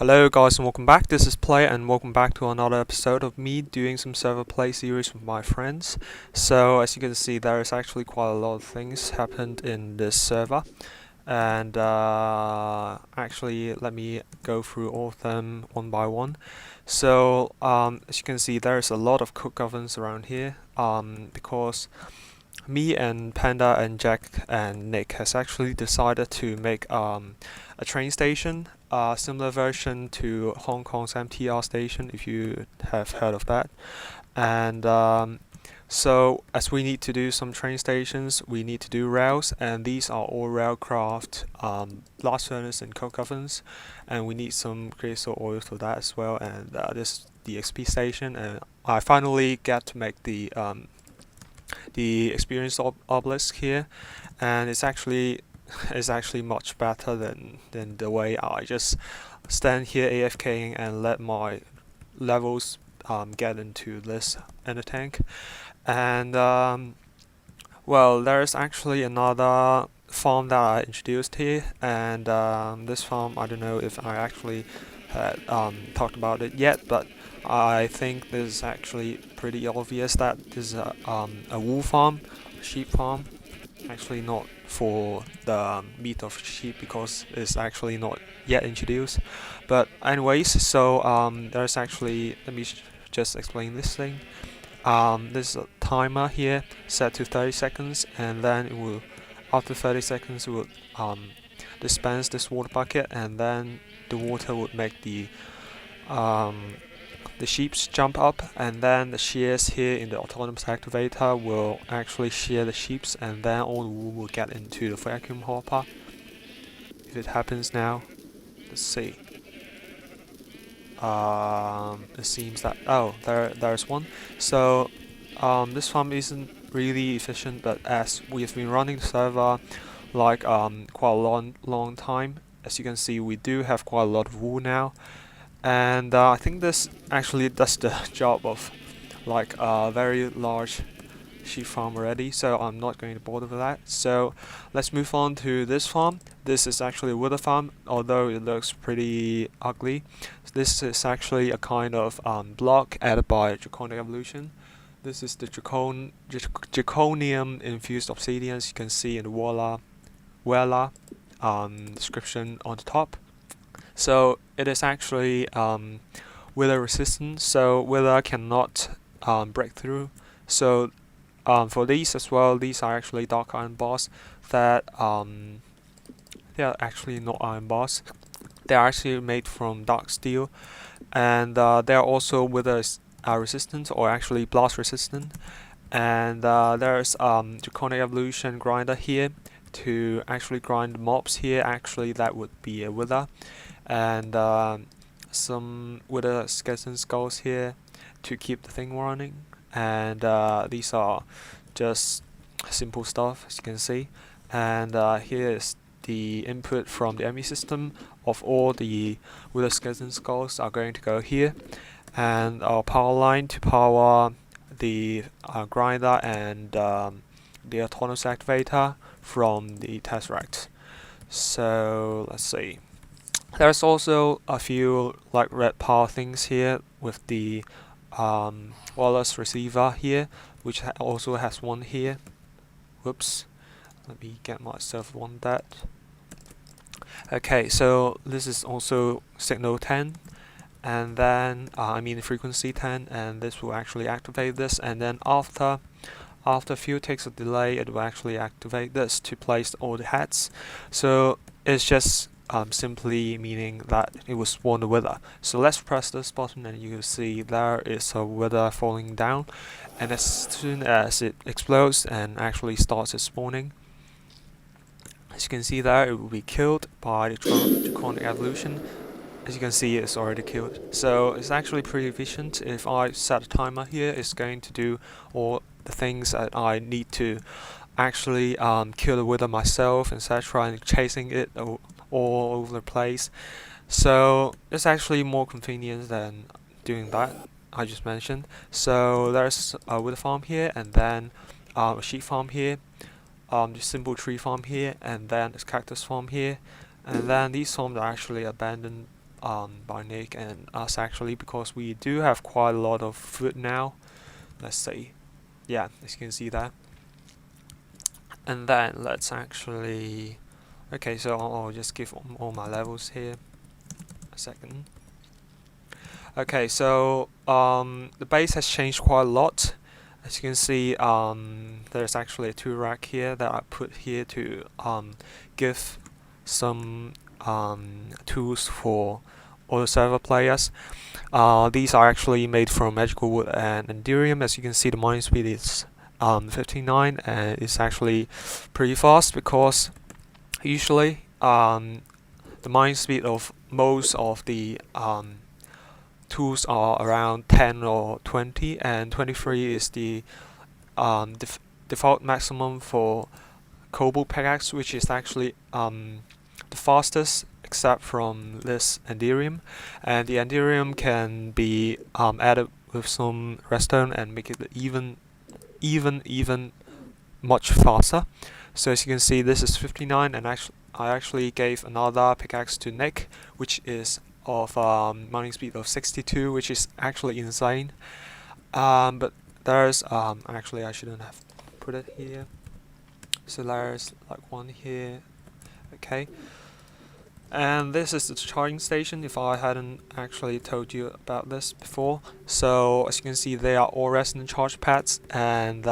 Hello guys and welcome back. This is Play and welcome back to another episode of me doing some server play series with my friends. So as you can see, there is actually quite a lot of things happened in this server, and actually let me go through all of them one by one. So as you can see, there is a lot of cook ovens around here because me and Panda and Jack and Nick has actually decided to make a train station, a similar version to Hong Kong's MTR station, if you have heard of that. And so as we need to do some train stations, we need to do rails, and these are all railcraft blast furnace and coke ovens, and we need some crystal oil for that as well. And this is the XP station, and I finally get to make the experience obelisk here, and it's actually much better than the way I just stand here AFKing and let my levels get into this ender tank. And well, there's actually another farm that I introduced here, and this farm, I don't know if I actually had talked about it yet, but I think this is actually pretty obvious that this is a wool farm, a sheep farm. Actually not for the meat of sheep because it's actually not yet introduced. But anyways, so there's actually, let me just explain this thing. There's a timer here set to 30 seconds, and then it will, after 30 seconds, it will dispense this water bucket, and then the water would make the sheeps jump up, and then the shears here in the autonomous activator will actually shear the sheeps, and then all the wool will get into the vacuum hopper. If it happens now, let's see. It seems that, oh, there's one. So this farm isn't really efficient, but as we've been running the server like quite a long time, as you can see, we do have quite a lot of wool now. And I think this actually does the job of like a very large sheep farm already, so I'm not going to bother with that. So let's move on to this farm. This is actually a wither farm, although it looks pretty ugly. This is actually a kind of block added by Draconic Evolution. This is the Draconium infused obsidian, as you can see in the Wella description on the top. So it is actually wither resistant, so wither cannot break through. So for these as well, these are actually dark iron bars that they are actually not iron bars. They are actually made from dark steel, and they are also wither resistant, or actually blast resistant. And there's Draconic Evolution grinder here to actually grind mobs here. Actually, that would be a wither. And some wither skeleton skulls here to keep the thing running, and these are just simple stuff, as you can see. And here is the input from the ME system of all the wither skeleton skulls are going to go here, and our power line to power the grinder and the autonomous activator from the Tesseract. So let's see. There's also a few like red power things here with the wireless receiver here, which also has one here. Whoops, let me get myself one that. Okay, so this is also signal 10, and then I mean frequency 10, and this will actually activate this, and then after a few ticks of delay, it will actually activate this to place all the heads. So it's just simply meaning that it will spawn the wither. So let's press this button, and you will see there is a wither falling down, and as soon as it explodes and actually starts its spawning, as you can see there, it will be killed by the Draconic Evolution. As you can see, it's already killed. So it's actually pretty efficient. If I set a timer here, it's going to do all the things that I need to actually kill the wither myself, etc., and chasing it all over the place. So it's actually more convenient than doing that I just mentioned. So there's a wither farm here, and then a sheep farm here, the simple tree farm here, and then this cactus farm here, and then these farms are actually abandoned by Nick and us actually, because we do have quite a lot of food now. Let's see. Yeah, as you can see that. And then let's actually, okay, so I'll just give all my levels here a second. Okay, so the base has changed quite a lot. As you can see, there's actually a tool rack here that I put here to give some tools for all the server players. These are actually made from magical wood and enderium. As you can see, the mining speed is 59, and it's actually pretty fast, because usually the mining speed of most of the tools are around 10 or 20, and 23 is the default maximum for cobalt pickaxe, which is actually the fastest except from this enderium. And the enderium can be added with some redstone and make it even much faster. So as you can see, this is 59, and I actually gave another pickaxe to Nick, which is of mining speed of 62, which is actually insane. But there's actually I shouldn't have put it here. So there's like one here. Okay. And this is the charging station, if I hadn't actually told you about this before. So as you can see, they are all resonant charge pads, and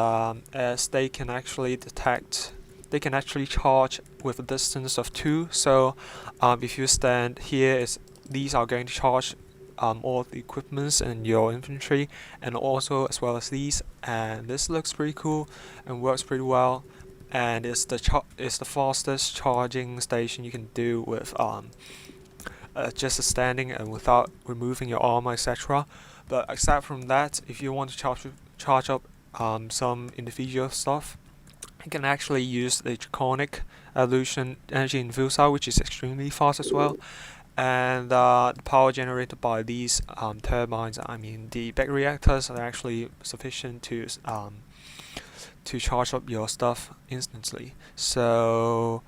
as they can actually detect, they can actually charge with a distance of 2. So if you stand here, these are going to charge all the equipments in your inventory, and also as well as these. And this looks pretty cool and works pretty well. And it's the fastest charging station you can do with just standing and without removing your armor, etc. But except from that, if you want to charge up some individual stuff, you can actually use the Draconic Illusion Energy Infuser, which is extremely fast as well. And the power generated by these turbines, I mean the big reactors, are actually sufficient to charge up your stuff instantly. So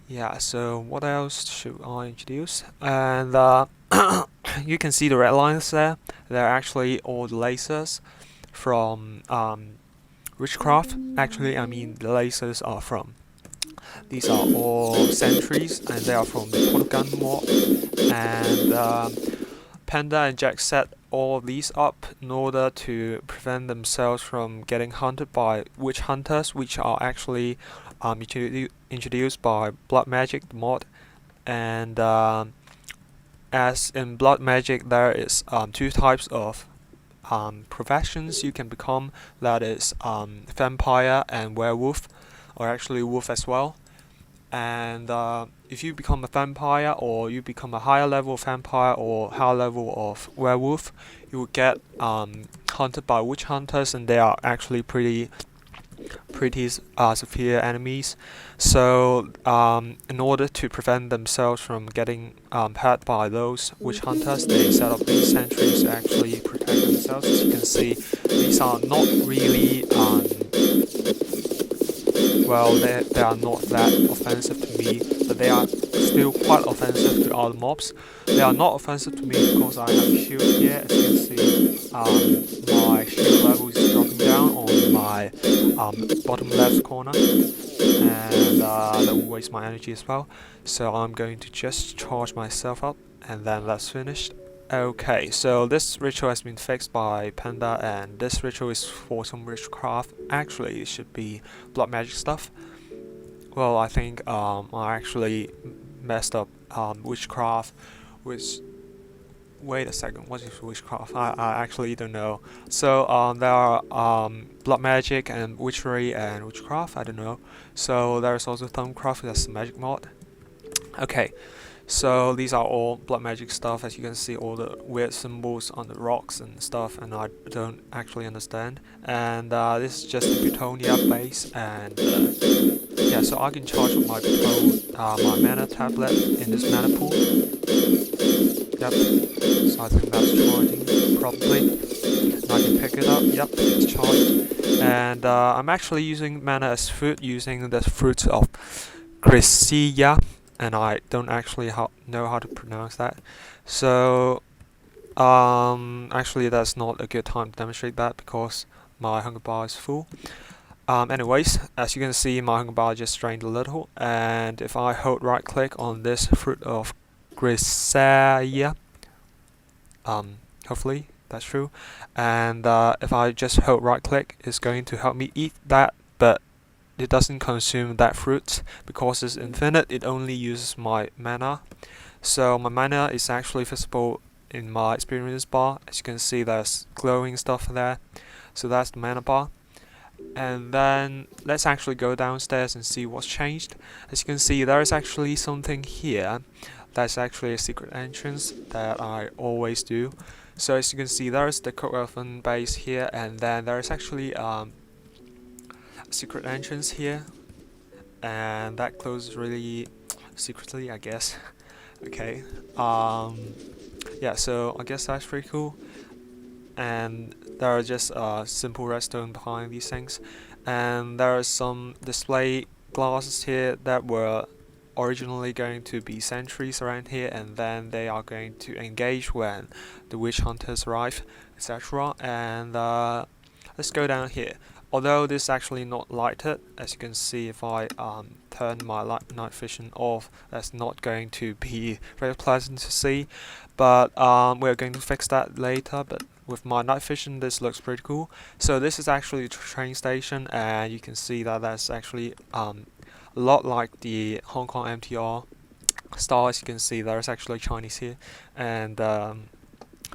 yeah, so what else should I introduce? And you can see the red lines there. They're actually all the lasers from witchcraft. Actually, I mean the lasers are from, these are all sentries, and they are from the portal gun mod. And Panda and Jack set all of these up in order to prevent themselves from getting hunted by witch hunters, which are actually introduced by Blood Magic mod. And as in Blood Magic, there is 2 types of professions you can become, that is vampire and werewolf, or actually wolf as well. And if you become a vampire, or you become a higher level of vampire or higher level of werewolf, you will get hunted by witch hunters, and they are actually pretty severe enemies. So in order to prevent themselves from getting hurt by those witch hunters, they set up these sentries to actually protect themselves. As you can see, these are not really well, they are not that offensive to me, but they are still quite offensive to other mobs. They are not offensive to me because I have a shield here. As you can see, my shield level is dropping down on my bottom left corner, and that will waste my energy as well. So I'm going to just charge myself up, and then that's finished. Okay, so this ritual has been fixed by Panda, and this ritual is for some witchcraft. Actually, it should be blood magic stuff. Well, I think I actually messed up witchcraft, which... Wait a second, what is witchcraft? I actually don't know. So there are blood magic and witchery and witchcraft, I don't know. So there's also thumbcraft, that's the magic mod. Okay. So these are all blood magic stuff. As you can see, all the weird symbols on the rocks and stuff, and I don't actually understand. And this is just the Plutonia base, and yeah, so I can charge up my my mana tablet in this mana pool. Yep, so I think that's charging properly. And I can pick it up. Yep, it's charged. And I'm actually using mana as food, using the fruits of Chrysia. and I don't actually know how to pronounce that. So actually that's not a good time to demonstrate that because my hunger bar is full. Anyways, as you can see, my hunger bar just drained a little, and if I hold right click on this fruit of Grisaia, hopefully that's true, and if I just hold right click, it's going to help me eat that, but it doesn't consume that fruit because it's infinite. It only uses my mana, so my mana is actually visible in my experience bar. As you can see, there's glowing stuff there, so that's the mana bar. And then let's actually go downstairs and see what's changed. As you can see, there is actually something here that's actually a secret entrance that I always do. So as you can see, there is the Cook base here, and then there is actually a secret entrance here, and that closes really secretly, I guess. Okay, yeah, so I guess that's pretty cool. And there are just simple redstone behind these things, and there are some display glasses here that were originally going to be sentries around here, and then they are going to engage when the witch hunters arrive, etc. And let's go down here. Although this is actually not lighted, as you can see, if I turn my night vision off, that's not going to be very pleasant to see. But we're going to fix that later. But with my night vision, this looks pretty cool. So this is actually a train station, and you can see that that's actually a lot like the Hong Kong MTR style. As you can see, there's actually Chinese here, and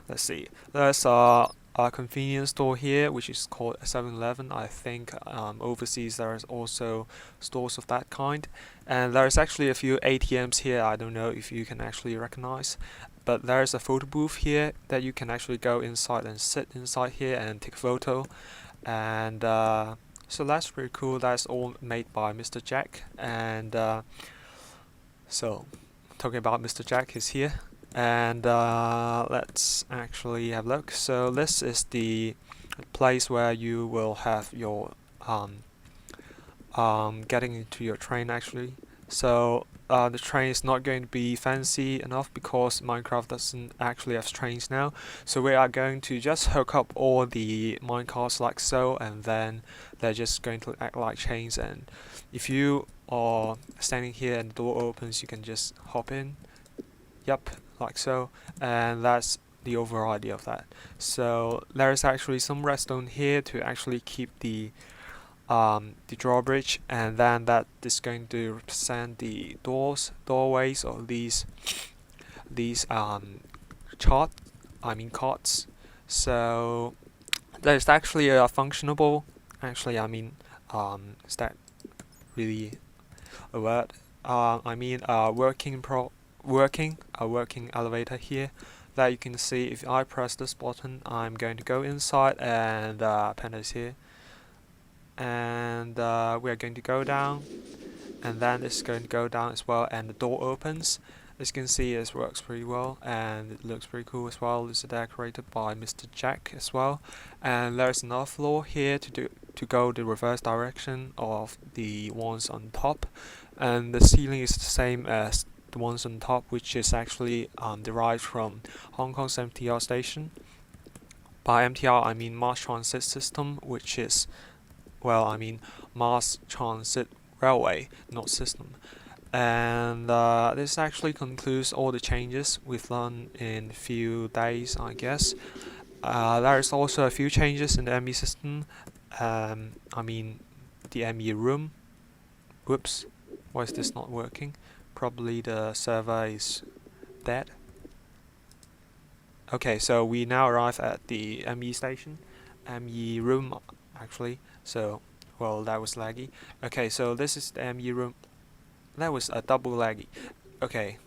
let's see, there's a convenience store here which is called 7-Eleven. I think overseas there is also stores of that kind, and there's actually a few ATMs here. I don't know if you can actually recognize, but there's a photo booth here that you can actually go inside and sit inside here and take a photo. And so that's pretty cool. That's all made by Mr. Jack. And so talking about Mr. Jack is here, and let's actually have a look. So this is the place where you will have your getting into your train actually. So the train is not going to be fancy enough because Minecraft doesn't actually have trains now. So we are going to just hook up all the minecarts like so, and then they're just going to act like chains. And if you are standing here and the door opens, you can just hop in. Yep, like so. And that's the overall idea of that. So there is actually some redstone here to actually keep the drawbridge, and then that is going to represent the doorways of these carts. So there's actually a functionable, actually is that really a word? Working elevator here that you can see. If I press this button, I'm going to go inside, and Panda is here, and we are going to go down, and then it's going to go down as well, and the door opens. As you can see, it works pretty well, and it looks pretty cool as well. It's decorated by Mr. Jack as well, and there's another floor here to go the reverse direction of the ones on top, and the ceiling is the same as the ones on top, which is actually derived from Hong Kong's MTR station. By MTR, I mean Mass Transit System, which is, well, I mean Mass Transit Railway, not system. And this actually concludes all the changes we've done in few days, I guess. There is also a few changes in the ME system. I mean the ME room. Whoops, why is this not working? Probably the server is dead. Okay, so we now arrive at the ME station, ME room actually. So, well, that was laggy. Okay, so this is the ME room. That was a double laggy. Okay,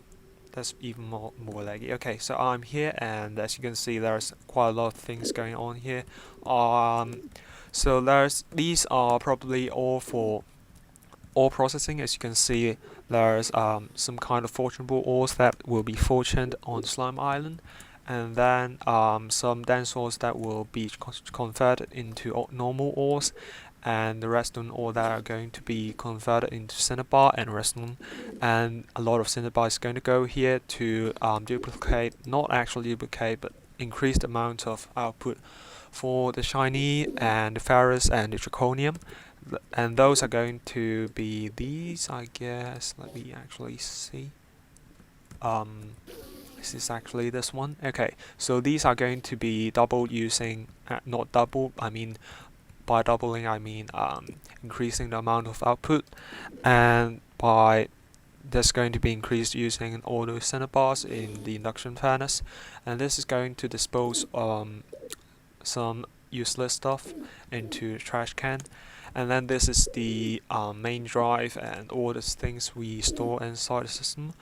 that's even more laggy. Okay, so I'm here, and as you can see, there's quite a lot of things going on here. So these are probably all for ore processing. As you can see, there's some kind of fortunable ores that will be fortuned on Slime Island, and then some dense ores that will be converted into normal ores, and the redstone ore that are going to be converted into cinnabar and redstone, and a lot of cinnabar is going to go here to duplicate, not actually duplicate, but increase the amount of output for the shiny and the ferrous and the zirconium. And those are going to be these, I guess. Let me actually see. This is actually this one. Okay, so these are going to be doubled using, not double, I mean, by doubling I mean increasing the amount of output, and by that's going to be increased using all the cinnabars in the induction furnace, and this is going to dispose some useless stuff into the trash can. And then this is the main drive and all the things we store inside the system.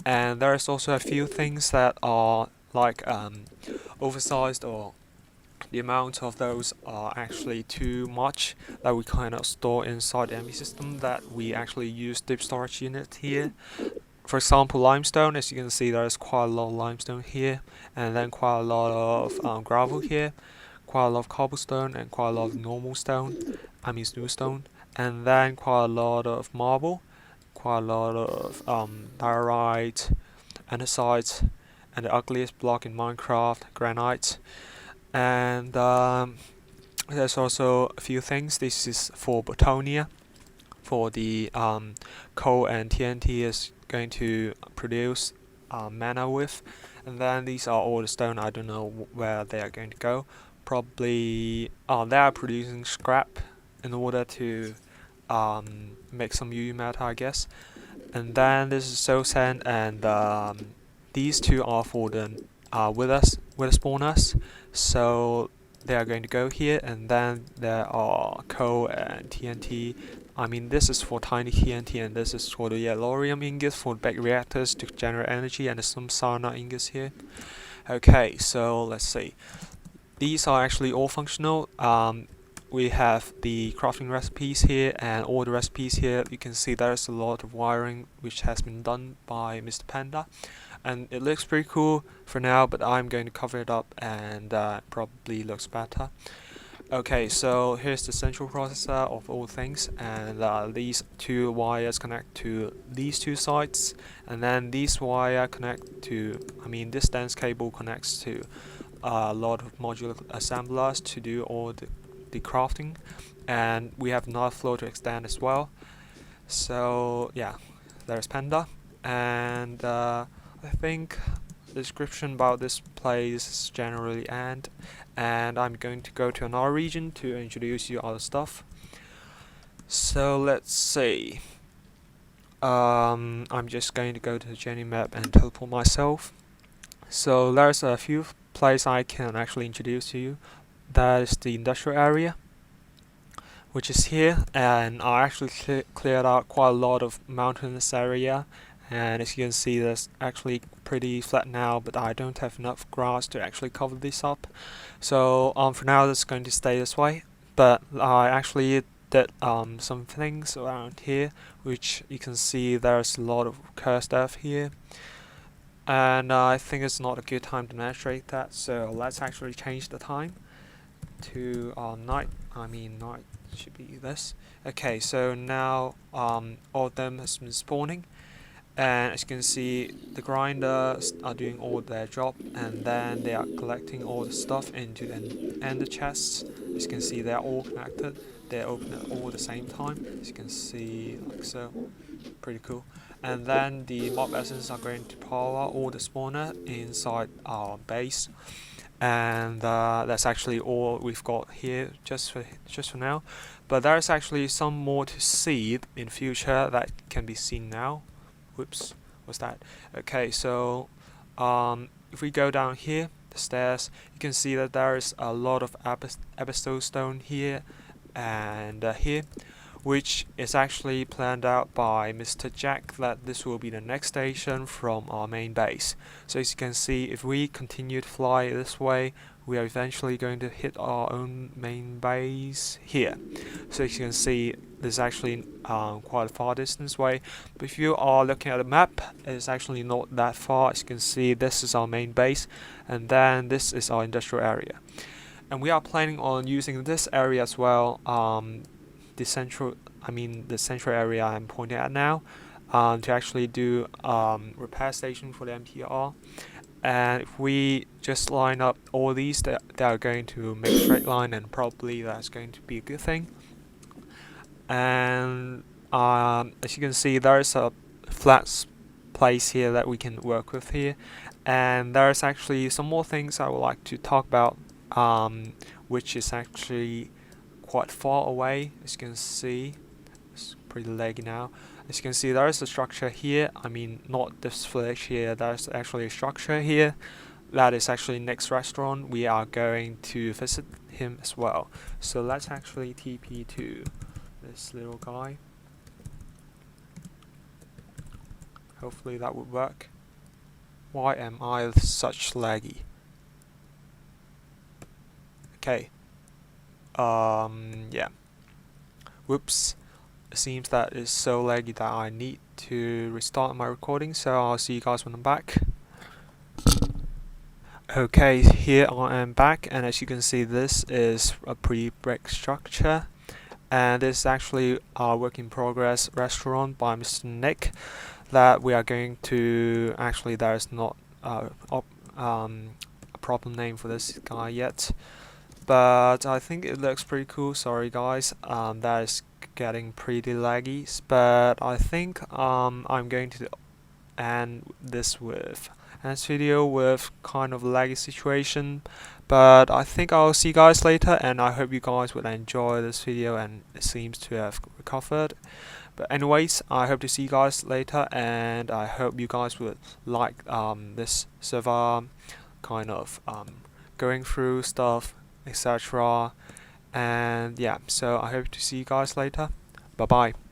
And there's also a few things that are like oversized, or the amount of those are actually too much that we kind of store inside the ME system, that we actually use deep storage unit here. For example, limestone, as you can see, there's quite a lot of limestone here, and then quite a lot of gravel here, quite a lot of cobblestone, and quite a lot of normal stone, I mean smooth stone, and then quite a lot of marble, quite a lot of diorite, andesite, and the ugliest block in Minecraft, granite. And there's also a few things. This is for Botonia, for the coal and TNT is going to produce mana with. And then these are all the stone. I don't know where they are going to go. Probably they are producing scrap in order to make some UU metal, I guess. And then this is soul sand, and these two are for the wither spawners, so they are going to go here. And then there are coal and TNT. I mean, this is for tiny TNT, and this is for the yellorium ingots for back reactors to generate energy, and there's some sarna ingots here. Okay, so let's see. These are actually all functional. We have the crafting recipes here, and all the recipes here. You can see there's a lot of wiring which has been done by Mr. Panda, and it looks pretty cool for now, but I'm going to cover it up, and probably looks better. Okay, so here's the central processor of all things, and these two wires connect to these two sides, and then these wire connect to, I mean, this dense cable connects to a lot of modular assemblers to do all the crafting, and we have another floor to extend as well. So yeah, there's Panda, and I think the description about this place is generally end, and I'm going to go to another region to introduce you other stuff. So let's see. I'm just going to go to the journey map and teleport myself. So there's a few places I can actually introduce to you. That is the industrial area, which is here, and I actually cleared out quite a lot of mountainous area, and as you can see, there's actually pretty flat now, but I don't have enough grass to actually cover this up. So for now it's going to stay this way, but I actually did some things around here, which you can see there's a lot of cursed stuff here, and I think it's not a good time to demonstrate that, so let's actually change the time to night. I mean night should be this. Okay, so now all of them has been spawning, and as you can see, the grinders are doing all their job, and then they are collecting all the stuff into the ender chests. As you can see, they are all connected. They open at all at the same time, as you can see, like so. Pretty cool. And then the mob essence are going to power all the spawner inside our base, and that's actually all we've got here just for now. But there's actually some more to see in future that can be seen now. Whoops, what's that? Okay, so if we go down here the stairs, you can see that there is a lot of abyssal stone here and here, which is actually planned out by Mr. Jack, that this will be the next station from our main base. So as you can see, if we continue to fly this way, we are eventually going to hit our own main base here. So as you can see, this is actually quite a far distance away, but if you are looking at the map, it's actually not that far. As you can see, this is our main base, and then this is our industrial area. And we are planning on using this area as well the central area I'm pointing at now, to actually do repair station for the MTR. And if we just line up all these, they are going to make a straight line, and probably that's going to be a good thing. And as you can see, there is a flat place here that we can work with here, and there's actually some more things I would like to talk about, which is actually quite far away. As you can see, it's pretty laggy now. As you can see, there is a structure here. I mean, not this village here, there's actually a structure here that is actually next restaurant. We are going to visit him as well. So let's actually TP to this little guy. Hopefully that would work. Why am I such laggy? Okay. Yeah. Whoops. It seems that it's so laggy that I need to restart my recording, so I'll see you guys when I'm back. Okay, here I am back, and as you can see, this is a pre-brick structure, and this is actually our work in progress restaurant by Mr. Nick that we are going to, actually there is not a proper name for this guy yet, but I think it looks pretty cool. Sorry guys, that is getting pretty laggy, but I think I'm going to end this video with kind of laggy situation, but I think I'll see you guys later, and I hope you guys will enjoy this video, and it seems to have recovered. But anyways, I hope to see you guys later, and I hope you guys will like this server kind of going through stuff, etc. And yeah, so I hope to see you guys later. Bye bye.